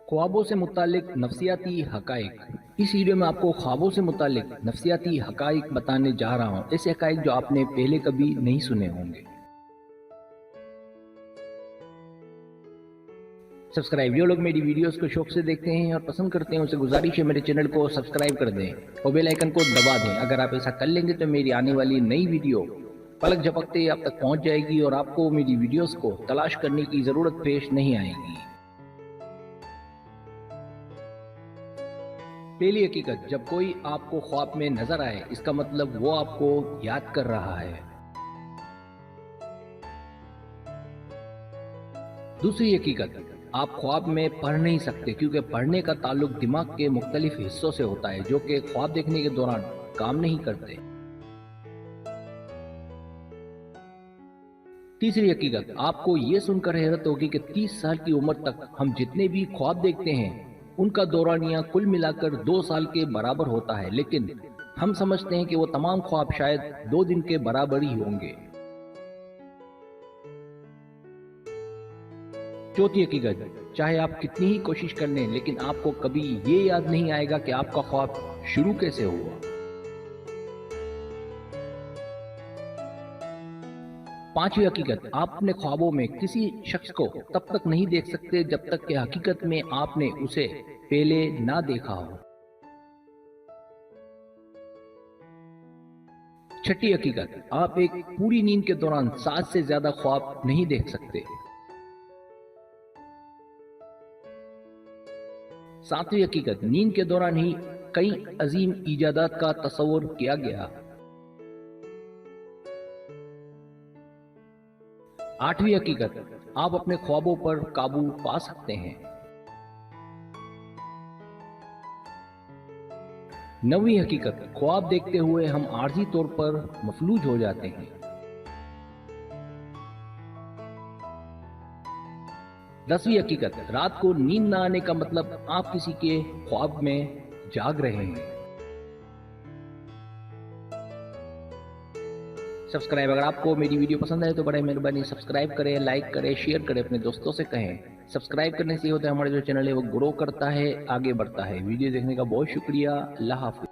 ख्वाबों से मुतालिक नफ्सियाती हकाइक। इस वीडियो में आपको ख्वाबों से मुतालिक नफ्सियाती हकाइक बताने जा रहा हूँ, ऐसे हकाइक जो आपने पहले कभी नहीं सुने होंगे। सब्सक्राइब, जो लोग मेरी वीडियोस को शौक से देखते हैं और पसंद करते हैं उसे गुजारिश है मेरे चैनल को सब्सक्राइब कर दें और बेल आइकन को दबा दें। अगर आप ऐसा कर लेंगे तो मेरी आने वाली नई वीडियो पलक झपकते ही आप तक पहुंच जाएगी और आपको मेरी वीडियोस को तलाश करने की ज़रूरत पेश नहीं आएगी। पहली हकीकत, जब कोई आपको ख्वाब में नजर आए इसका मतलब वो आपको याद कर रहा है। दूसरी हकीकत, आप ख्वाब में पढ़ नहीं सकते क्योंकि पढ़ने का ताल्लुक दिमाग के मुख्तलिफ हिस्सों से होता है जो कि ख्वाब देखने के दौरान काम नहीं करते। तीसरी हकीकत, आपको ये सुनकर हैरत होगी कि 30 साल की उम्र तक हम जितने भी ख्वाब देखते हैं उनका दौरानिया कुल मिलाकर 2 साल के बराबर होता है, लेकिन हम समझते हैं कि वो तमाम ख्वाब शायद 2 दिन के बराबर ही होंगे। चौथी हकीकत, चाहे आप कितनी ही कोशिश कर लें लेकिन आपको कभी ये याद नहीं आएगा कि आपका ख्वाब शुरू कैसे हुआ। पांचवी हकीकत, आप अपने ख्वाबों में किसी शख्स को तब तक नहीं देख सकते जब तक कि हकीकत में आपने उसे पहले ना देखा हो। छठी हकीकत, आप एक पूरी नींद के दौरान 7 से ज्यादा ख्वाब नहीं देख सकते। सातवीं हकीकत, नींद के दौरान ही कई अजीम इजादात का तस्वुर किया गया। आठवीं हकीकत, आप अपने ख्वाबों पर काबू पा सकते हैं। नवीं हकीकत, ख्वाब देखते हुए हम आर्जी तौर पर मफलूज हो जाते हैं। 10वीं हकीकत, रात को नींद ना आने का मतलब आप किसी के ख्वाब में जाग रहे हैं। सब्सक्राइब, अगर आपको मेरी वीडियो पसंद आए तो बड़े मेहरबानी सब्सक्राइब करें, लाइक करें, शेयर करें, अपने दोस्तों से कहें। सब्सक्राइब करने से होता है हमारा जो चैनल है वो ग्रो करता है, आगे बढ़ता है। वीडियो देखने का बहुत शुक्रिया। अल्लाह हाफिज़।